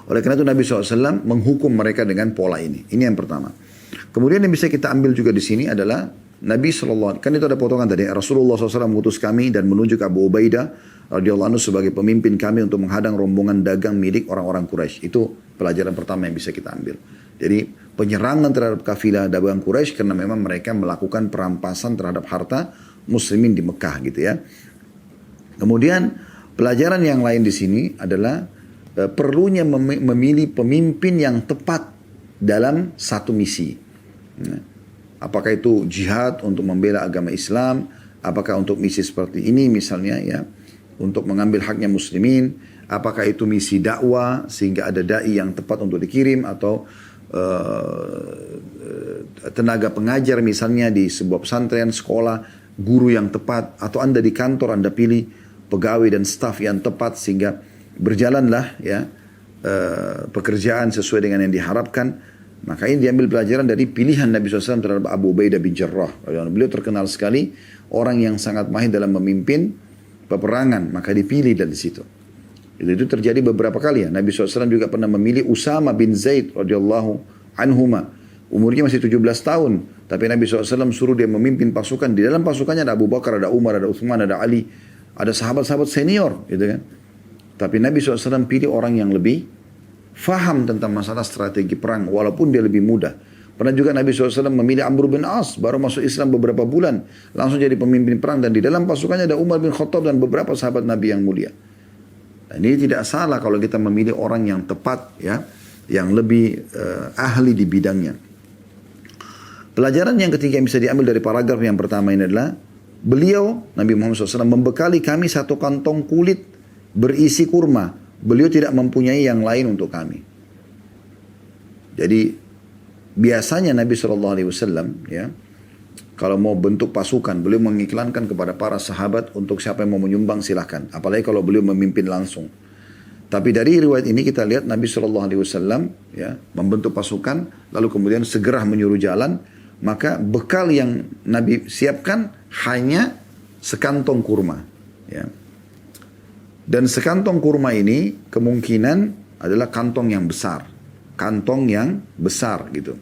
Oleh karena itu Nabi SAW menghukum mereka dengan pola ini. Ini yang pertama. Kemudian yang bisa kita ambil juga di sini adalah Nabi SAW, kan itu ada potongan tadi, Rasulullah SAW mengutus kami dan menunjuk Abu Ubaidah radhiyallahu anhu sebagai pemimpin kami untuk menghadang rombongan dagang milik orang-orang Quraisy. Itu pelajaran pertama yang bisa kita ambil. Jadi penyerangan terhadap kafilah dagang Quraisy karena memang mereka melakukan perampasan terhadap harta muslimin di Mekah gitu ya. Kemudian pelajaran yang lain di sini adalah perlunya memilih pemimpin yang tepat dalam satu misi. Apakah itu jihad untuk membela agama Islam, apakah untuk misi seperti ini misalnya ya, untuk mengambil haknya muslimin, apakah itu misi dakwah sehingga ada dai yang tepat untuk dikirim, atau tenaga pengajar misalnya di sebuah pesantren, sekolah, guru yang tepat, atau Anda di kantor Anda pilih pegawai dan staf yang tepat sehingga berjalanlah ya pekerjaan sesuai dengan yang diharapkan. Maka ini diambil pelajaran dari pilihan Nabi SAW terhadap Abu Ubaidah bin Jarrah. Beliau terkenal sekali orang yang sangat mahir dalam memimpin peperangan, maka dipilih dari situ. Itu terjadi beberapa kali ya. Nabi SAW juga pernah memilih Usama bin Zaid radhiyallahu anhuma. Umurnya masih 17 tahun. Tapi Nabi SAW suruh dia memimpin pasukan. Di dalam pasukannya ada Abu Bakar, ada Umar, ada Uthman, ada Ali. Ada sahabat-sahabat senior gitu kan. Tapi Nabi SAW pilih orang yang lebih faham tentang masalah strategi perang, walaupun dia lebih muda. Pernah juga Nabi SAW memilih Amr bin As, baru masuk Islam beberapa bulan, langsung jadi pemimpin perang, dan di dalam pasukannya ada Umar bin Khattab dan beberapa sahabat Nabi yang mulia. Dan ini tidak salah kalau kita memilih orang yang tepat, ya, yang lebih ahli di bidangnya. Pelajaran yang ketiga yang bisa diambil dari paragraf yang pertama ini adalah, beliau, Nabi Muhammad SAW, membekali kami satu kantong kulit berisi kurma. Beliau tidak mempunyai yang lain untuk kami. Jadi biasanya Nabi SAW ya, kalau mau bentuk pasukan, beliau mengiklankan kepada para sahabat untuk siapa yang mau menyumbang silahkan. Apalagi kalau beliau memimpin langsung. Tapi dari riwayat ini kita lihat Nabi SAW ya, membentuk pasukan, lalu kemudian segera menyuruh jalan. Maka bekal yang Nabi siapkan hanya sekantong kurma. Ya. Dan sekantong kurma ini kemungkinan adalah kantong yang besar. Kantong yang besar gitu.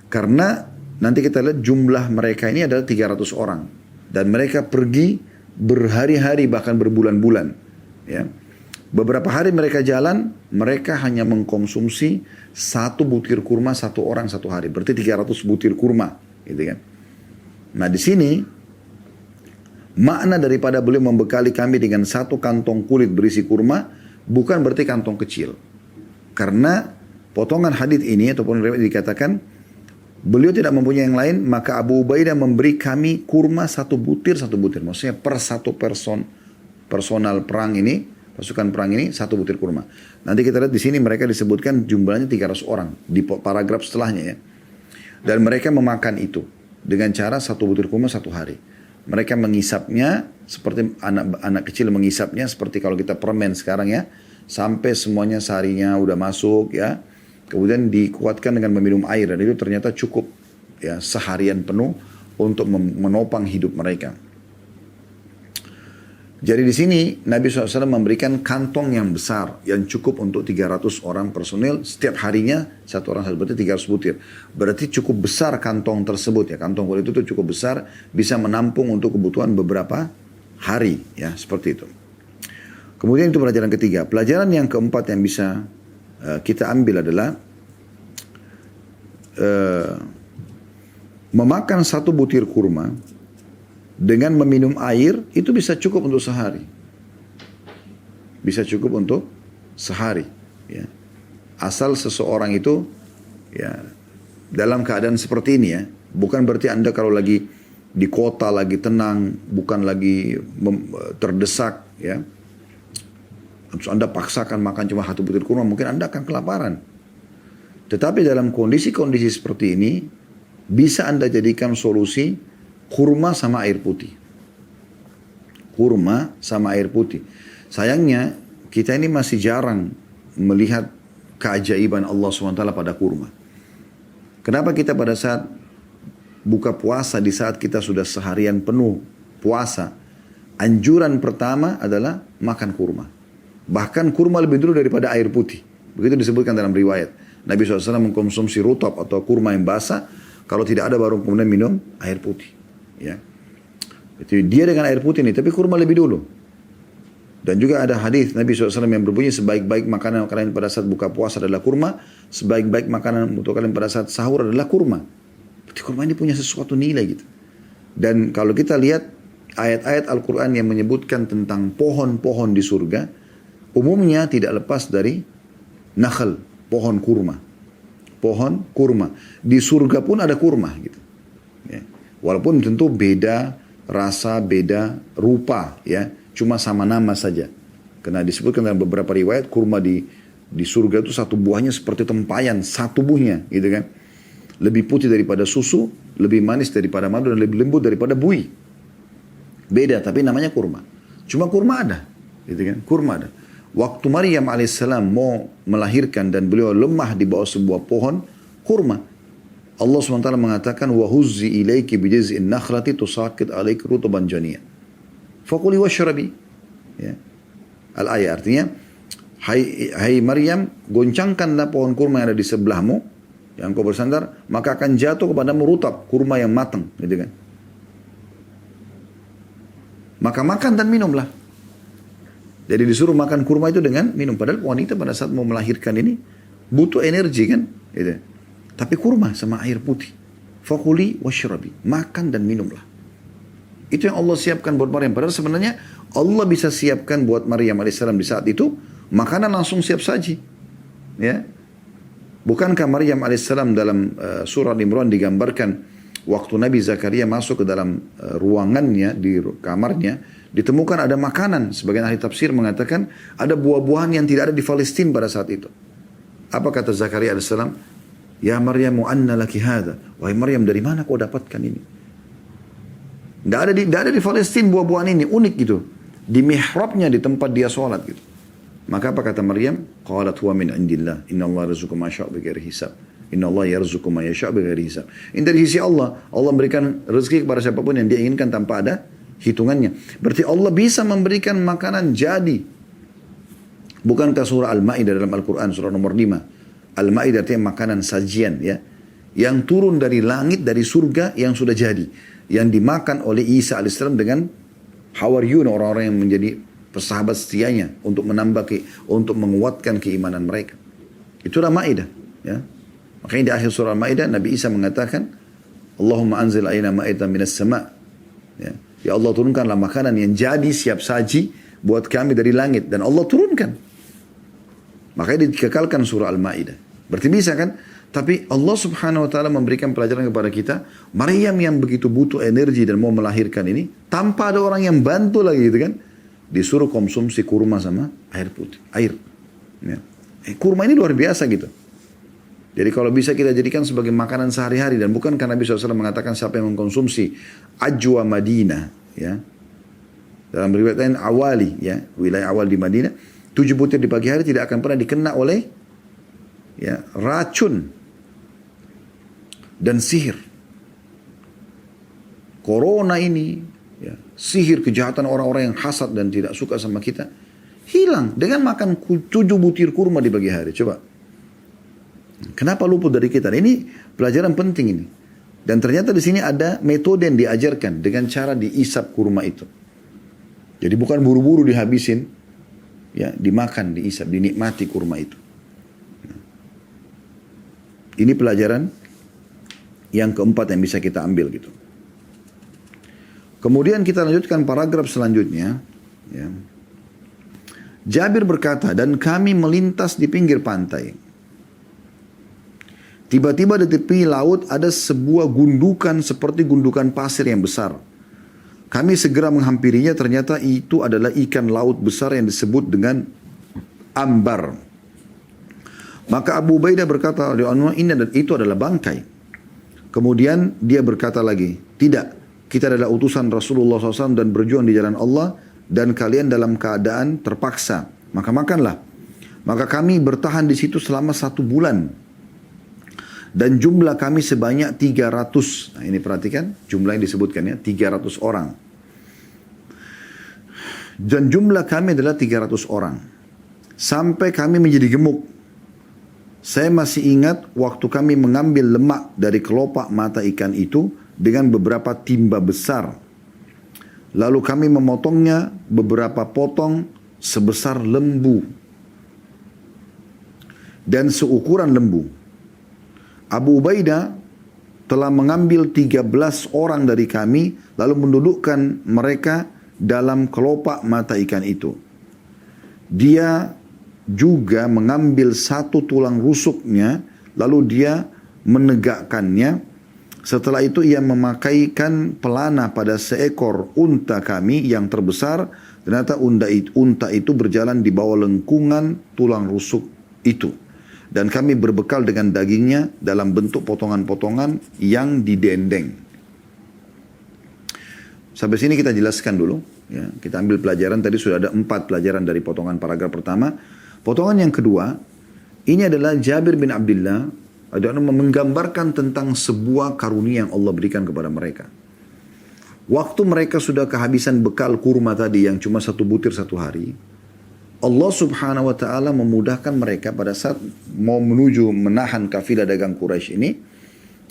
Karena nanti kita lihat jumlah mereka ini adalah 300 orang. Dan mereka pergi berhari-hari bahkan berbulan-bulan. Ya. Beberapa hari mereka jalan, mereka hanya mengkonsumsi 1 butir kurma 1 orang 1 hari. Berarti 300 butir kurma. Gitu kan. Nah di sini makna daripada beliau membekali kami dengan 1 kantong kulit berisi kurma bukan berarti kantong kecil. Karena potongan hadits ini ataupun riwayat dikatakan beliau tidak mempunyai yang lain, maka Abu Ubaidah memberi kami kurma 1 butir 1 butir. Maksudnya per 1 personal perang ini, pasukan perang ini 1 butir kurma. Nanti kita lihat di sini mereka disebutkan jumlahnya 300 orang di paragraf setelahnya ya. Dan mereka memakan itu dengan cara 1 butir kurma 1 hari. Mereka mengisapnya seperti anak kecil mengisapnya seperti kalau kita permen sekarang ya. Sampai semuanya sarinya udah masuk ya. Kemudian dikuatkan dengan meminum air. Dan itu ternyata cukup ya seharian penuh untuk menopang hidup mereka. Jadi di sini Nabi SAW memberikan kantong yang besar yang cukup untuk 300 orang personil setiap harinya 1 orang berarti 300 butir. Berarti cukup besar kantong tersebut ya, kantong kulit itu cukup besar bisa menampung untuk kebutuhan beberapa hari ya seperti itu. Kemudian itu pelajaran ketiga. Pelajaran yang keempat yang bisa kita ambil adalah memakan 1 butir kurma dengan meminum air itu bisa cukup untuk sehari. Bisa cukup untuk sehari. Ya. Asal seseorang itu ya dalam keadaan seperti ini ya. Bukan berarti Anda kalau lagi di kota lagi tenang, bukan lagi terdesak ya. Terus Anda paksakan makan cuma 1 butir kurma, mungkin Anda akan kelaparan. Tetapi dalam kondisi-kondisi seperti ini, bisa Anda jadikan solusi kurma sama air putih. Kurma sama air putih. Sayangnya, kita ini masih jarang melihat keajaiban Allah SWT pada kurma. Kenapa kita pada saat buka puasa, di saat kita sudah seharian penuh puasa, anjuran pertama adalah makan kurma. Bahkan kurma lebih dulu daripada air putih. Begitu disebutkan dalam riwayat. Nabi SAW mengkonsumsi rutab atau kurma yang basah. Kalau tidak ada baru kemudian minum air putih. Ya. Itu dia dengan air putih ini, tapi kurma lebih dulu. Dan juga ada hadis Nabi SAW yang berbunyi, sebaik-baik makanan kalian pada saat buka puasa adalah kurma, sebaik-baik makanan untuk kalian pada saat sahur adalah kurma. Berarti kurma ini punya sesuatu nilai gitu. Dan kalau kita lihat ayat-ayat Al-Quran yang menyebutkan tentang pohon-pohon di surga, umumnya tidak lepas dari nakhl, pohon kurma. Pohon kurma. Di surga pun ada kurma gitu. Ya. Walaupun tentu beda rasa, beda rupa, ya. Cuma sama nama saja. Karena disebutkan dalam beberapa riwayat kurma di surga itu satu buahnya seperti tempayan, satu buahnya, gitu kan. Lebih putih daripada susu, lebih manis daripada madu, dan lebih lembut daripada buih. Beda, tapi namanya kurma. Cuma kurma ada, gitu kan. Kurma ada. Waktu Maryam alaihissalam mau melahirkan dan beliau lemah di bawah sebuah pohon kurma, Allah SWT mengatakan wahuzzi ilaiki bijaz'in nakhlati tusaqit alaiki rutuban janiyya faquli washrabi. Ya. Al-ayat artinya, hai Maryam, goncangkanlah pohon kurma yang ada di sebelahmu yang kau bersandar, maka akan jatuh kepadamu rutab, kurma yang matang, gitu kan. Maka makan dan minumlah. Jadi disuruh makan kurma itu dengan minum. Padahal wanita pada saat mau melahirkan ini butuh energi kan. Gitu. Tapi kurma sama air putih. Fakuli washrabi. Makan dan minumlah. Itu yang Allah siapkan buat Maryam. Padahal sebenarnya Allah bisa siapkan buat Maryam alaihissalam di saat itu. Makanan langsung siap saji. Ya. Bukankah Maryam alaihissalam dalam surah Imran digambarkan waktu Nabi Zakaria masuk ke dalam ruangannya, di kamarnya, ditemukan ada makanan. Sebagian ahli tafsir mengatakan ada buah-buahan yang tidak ada di Palestina pada saat itu. Apa kata Zakaria alaihissalam? Ya Maryam, anna laki hadha. Wahai Maryam, dari mana kau dapatkan ini? Tidak ada di Palestina buah-buahan ini, unik gitu. Di mihrabnya, di tempat dia sholat gitu. Maka apa kata Maryam? Qalat huwa min indillah. Inna Allah yarzuqu ma yasha' bighairi hisab. Inna Allah yarzuqu ma yasha' bighairi hisab. Ini dari sisi Allah. Allah memberikan rezeki kepada siapapun yang dia inginkan tanpa ada hitungannya. Berarti Allah bisa memberikan makanan jadi. Bukankah surah Al-Ma'idah dalam Al-Quran, surah nomor 5. Al-Ma'idah artinya makanan sajian, ya, yang turun dari langit, dari surga, yang sudah jadi, yang dimakan oleh Isa alaihissalam dengan Hawariyun, orang-orang yang menjadi persahabat setianya untuk untuk menguatkan keimanan mereka. Itulah Ma'idah, ya. Makanya di akhir surah Al-Ma'idah Nabi Isa mengatakan, Allahumma anzil aina ma'idatan minas sama'. Ya. Ya Allah, turunkanlah makanan yang jadi siap saji buat kami dari langit. Dan Allah turunkan. Makanya dikekalkan surah Al-Ma'idah. Berarti bisa kan? Tapi Allah subhanahu wa ta'ala memberikan pelajaran kepada kita. Maryam yang begitu butuh energi dan mau melahirkan ini, tanpa ada orang yang bantu lagi gitu kan, disuruh konsumsi kurma sama air putih. Air. Ya. Kurma ini luar biasa gitu. Jadi kalau bisa kita jadikan sebagai makanan sehari-hari. Dan bukankah Nabi SAW mengatakan siapa yang mengkonsumsi ajwa Madinah, ya, dalam riwayat lain awali, ya, wilayah awal di Madinah, 7 butir di pagi hari tidak akan pernah dikena oleh, ya, racun dan sihir. Corona ini, ya, sihir, kejahatan orang-orang yang hasad dan tidak suka sama kita, hilang dengan makan 7 butir kurma di pagi hari. Coba. Kenapa luput dari kita? Ini pelajaran penting ini. Dan ternyata di sini ada metode yang diajarkan dengan cara diisap kurma itu. Jadi bukan buru-buru dihabisin, ya, dimakan, diisap, dinikmati kurma itu. Ini pelajaran yang keempat yang bisa kita ambil gitu. Kemudian kita lanjutkan paragraf selanjutnya. Ya. Jabir berkata, dan kami melintas di pinggir pantai. Tiba-tiba di tepi laut ada sebuah gundukan seperti gundukan pasir yang besar. Kami segera menghampirinya, ternyata itu adalah ikan laut besar yang disebut dengan ambar. Maka Abu Ubaidah berkata, itu adalah bangkai. Kemudian dia berkata lagi, tidak, kita adalah utusan Rasulullah SAW dan berjuang di jalan Allah, dan kalian dalam keadaan terpaksa, maka makanlah. Maka kami bertahan di situ selama 1 bulan. Dan jumlah kami sebanyak 300. Nah ini perhatikan, jumlah yang disebutkan ya, 300 orang. Dan jumlah kami adalah 300 orang. Sampai kami menjadi gemuk. Saya masih ingat waktu kami mengambil lemak dari kelopak mata ikan itu dengan beberapa timba besar. Lalu kami memotongnya beberapa potong sebesar lembu dan seukuran lembu. Abu Ubaidah telah mengambil 13 orang dari kami lalu mendudukkan mereka dalam kelopak mata ikan itu. Dia juga mengambil 1 tulang rusuknya lalu dia menegakkannya. Setelah itu ia memakaikan pelana pada seekor unta kami yang terbesar. Ternyata unta itu berjalan di bawah lengkungan tulang rusuk itu. Dan kami berbekal dengan dagingnya dalam bentuk potongan-potongan yang didendeng. Sampai sini kita jelaskan dulu. Ya, kita ambil pelajaran, tadi sudah ada 4 pelajaran dari potongan paragraf pertama. Potongan yang kedua, ini adalah Jabir bin Abdullah menggambarkan tentang sebuah karunia yang Allah berikan kepada mereka. Waktu mereka sudah kehabisan bekal kurma tadi yang cuma 1 butir 1 hari, Allah subhanahu wa ta'ala memudahkan mereka pada saat mau menuju menahan kafilah dagang Quraisy ini,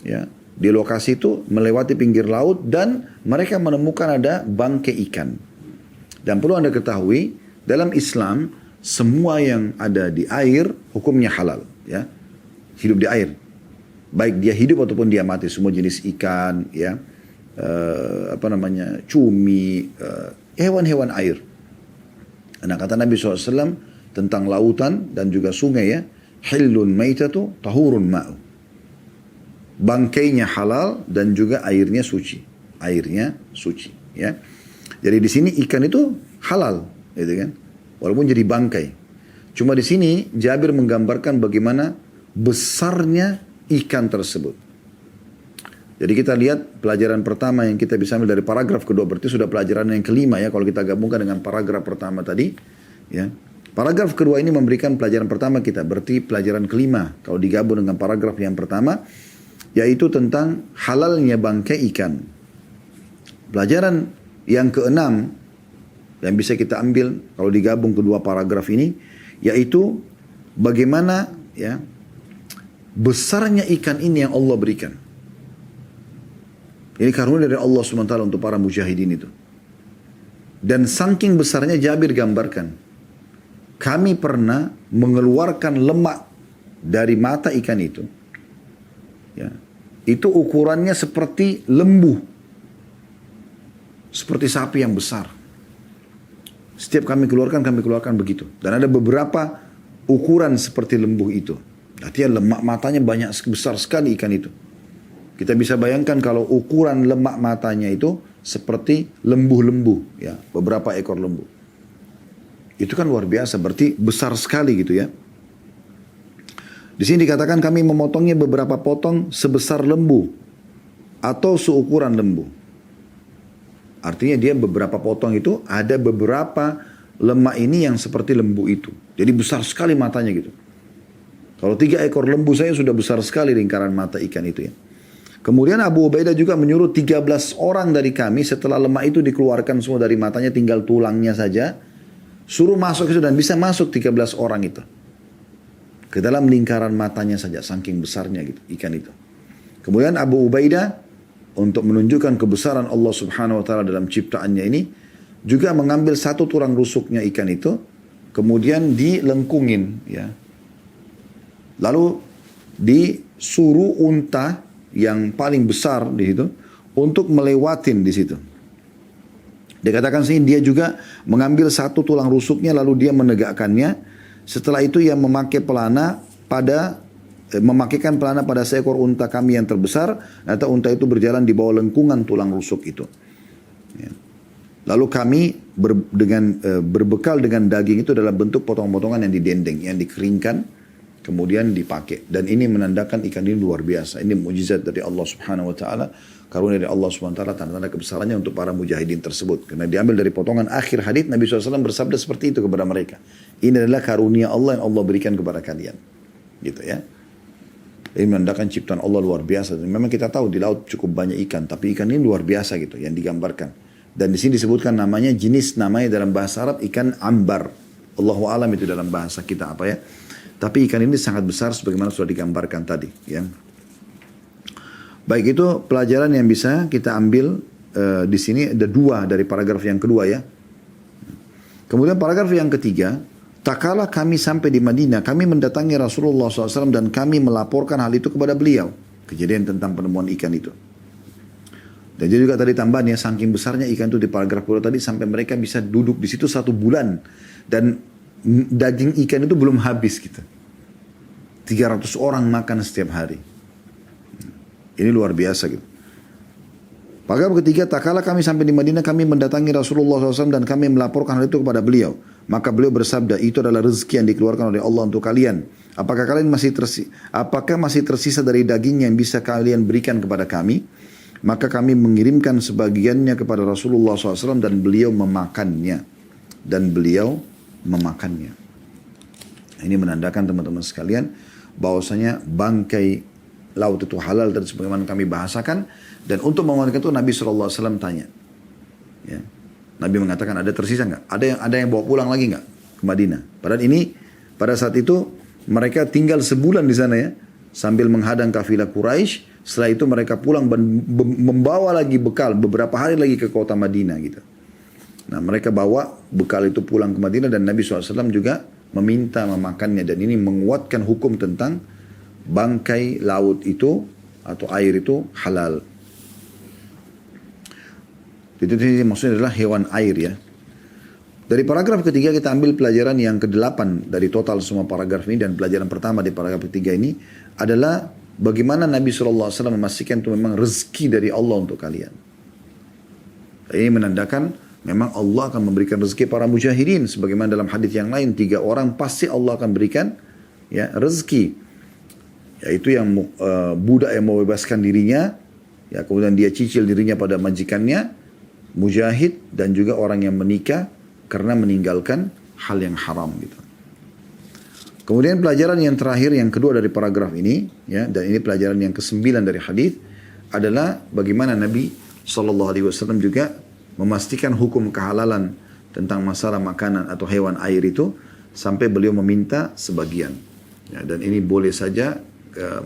ya, di lokasi itu melewati pinggir laut dan mereka menemukan ada bangkai ikan. Dan perlu Anda ketahui, dalam Islam semua yang ada di air hukumnya halal, ya. Hidup di air. Baik dia hidup ataupun dia mati, semua jenis ikan, ya. Cumi, hewan-hewan air. Nah kata Nabi SAW tentang lautan dan juga sungai ya, hillun maitatu tahurun ma'u. Bangkainya halal dan juga airnya suci. Airnya suci ya. Jadi di sini ikan itu halal, gitu kan? Walaupun jadi bangkai. Cuma di sini Jabir menggambarkan bagaimana besarnya ikan tersebut. Jadi kita lihat pelajaran pertama yang kita bisa ambil dari paragraf kedua, berarti sudah pelajaran yang kelima ya kalau kita gabungkan dengan paragraf pertama tadi. Ya. Paragraf kedua ini memberikan pelajaran pertama kita, berarti pelajaran kelima kalau digabung dengan paragraf yang pertama, yaitu tentang halalnya bangkai ikan. Pelajaran yang keenam yang bisa kita ambil kalau digabung kedua paragraf ini, yaitu bagaimana ya besarnya ikan ini yang Allah berikan. Ini karunia dari Allah SWT untuk para mujahidin itu. Dan saking besarnya Jabir gambarkan. Kami pernah mengeluarkan lemak dari mata ikan itu. Ya. Itu ukurannya seperti lembu. Seperti sapi yang besar. Setiap kami keluarkan begitu. Dan ada beberapa ukuran seperti lembu itu. Artinya lemak matanya banyak, besar sekali ikan itu. Kita bisa bayangkan kalau ukuran lemak matanya itu seperti lembu-lembu, ya, beberapa ekor lembu. Itu kan luar biasa, berarti besar sekali gitu ya. Di sini dikatakan kami memotongnya beberapa potong sebesar lembu atau seukuran lembu. Artinya dia beberapa potong itu ada beberapa lemak ini yang seperti lembu itu. Jadi besar sekali matanya gitu. Kalau 3 ekor lembu saya sudah besar sekali lingkaran mata ikan itu ya. Kemudian Abu Ubaidah juga menyuruh 13 orang dari kami setelah lemak itu dikeluarkan semua dari matanya, tinggal tulangnya saja. Suruh masuk itu dan bisa masuk 13 orang itu. Ke dalam lingkaran matanya saja, saking besarnya gitu, ikan itu. Kemudian Abu Ubaidah untuk menunjukkan kebesaran Allah Subhanahu wa Ta'ala dalam ciptaannya ini, juga mengambil 1 tulang rusuknya ikan itu, kemudian dilengkungin ya. Lalu disuruh unta yang paling besar di situ untuk melewatin di situ. Dikatakan sini dia juga mengambil 1 tulang rusuknya lalu dia menegakkannya. Setelah itu ia memakaikan pelana pada seekor unta kami yang terbesar. Atau unta itu berjalan di bawah lengkungan tulang rusuk itu. Ya. Lalu kami berbekal dengan daging itu dalam bentuk potong-potongan yang didendeng, yang dikeringkan. kemudian dipakai. Dan ini menandakan ikan ini luar biasa. Ini mujizat dari Allah Subhanahu wa taala, karunia dari Allah Subhanahu wa taala, tanda-tanda kebesarannya untuk para mujahidin tersebut. Karena diambil dari potongan akhir hadits Nabi SAW bersabda seperti itu kepada mereka. Ini adalah karunia Allah yang Allah berikan kepada kalian. Gitu ya. Ini menandakan ciptaan Allah luar biasa. Memang kita tahu di laut cukup banyak ikan, tapi ikan ini luar biasa gitu yang digambarkan. Dan di sini disebutkan namanya, jenis namanya dalam bahasa Arab ikan ambar. Allahu alam itu dalam bahasa kita apa ya. Tapi ikan ini sangat besar sebagaimana sudah digambarkan tadi. Ya. Baik, itu pelajaran yang bisa kita ambil di sini ada dua dari paragraf yang kedua ya. Kemudian paragraf yang ketiga, tak kala kami sampai di Madinah, kami mendatangi Rasulullah SAW dan kami melaporkan hal itu kepada beliau. Kejadian tentang penemuan ikan itu. Dan jadi juga tadi tambahan ya, saking besarnya ikan itu di paragraf kedua tadi sampai mereka bisa duduk di situ 1 bulan. Dan daging ikan itu belum habis gitu. 300 orang makan setiap hari. Ini luar biasa gitu. Paragraf ketiga, tak kala kami sampai di Madinah, kami mendatangi Rasulullah SAW dan kami melaporkan hal itu kepada beliau. Maka beliau bersabda, itu adalah rezeki yang dikeluarkan oleh Allah untuk kalian. Apakah masih tersisa dari daging yang bisa kalian berikan kepada kami? Maka kami mengirimkan sebagiannya kepada Rasulullah SAW dan beliau memakannya. Ini menandakan teman-teman sekalian bahwasanya bangkai laut itu halal dan sebagaimana kami bahasakan. Dan untuk menguatkan itu Nabi SAW tanya. Ya. Nabi mengatakan ada tersisa nggak? Ada yang bawa pulang lagi nggak ke Madinah? Padahal ini pada saat itu mereka tinggal sebulan di sana ya. Sambil menghadang kafilah Quraisy. Setelah itu mereka pulang membawa lagi bekal beberapa hari lagi ke kota Madinah gitu. Nah mereka bawa bekal itu pulang ke Madinah dan Nabi SAW juga meminta memakannya. Dan ini menguatkan hukum tentang bangkai laut itu atau air itu halal. Itu maksudnya adalah hewan air ya. Dari paragraf ketiga kita ambil pelajaran yang ke-8 dari total semua paragraf ini. Dan pelajaran pertama di paragraf ketiga ini adalah bagaimana Nabi SAW memastikan itu memang rezeki dari Allah untuk kalian. Ini menandakan memang Allah akan memberikan rezeki para mujahidin. Sebagaimana dalam hadis yang lain, 3 orang pasti Allah akan berikan ya rezeki. Yaitu yang budak yang membebaskan dirinya, ya kemudian dia cicil dirinya pada majikannya, mujahid, dan juga orang yang menikah karena meninggalkan hal yang haram gitu. Kemudian pelajaran yang terakhir yang kedua dari paragraf ini ya, dan ini pelajaran yang ke-9 dari hadis adalah bagaimana Nabi SAW juga memastikan hukum kehalalan tentang masalah makanan atau hewan air itu sampai beliau meminta sebagian. Ya, dan ini boleh saja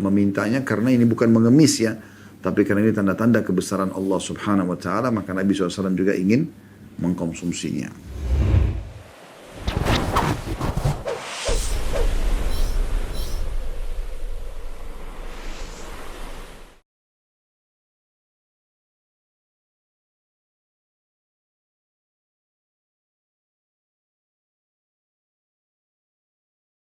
memintanya karena ini bukan mengemis ya, tapi karena ini tanda-tanda kebesaran Allah Subhanahu wa taala, maka Nabi SAW juga ingin mengkonsumsinya.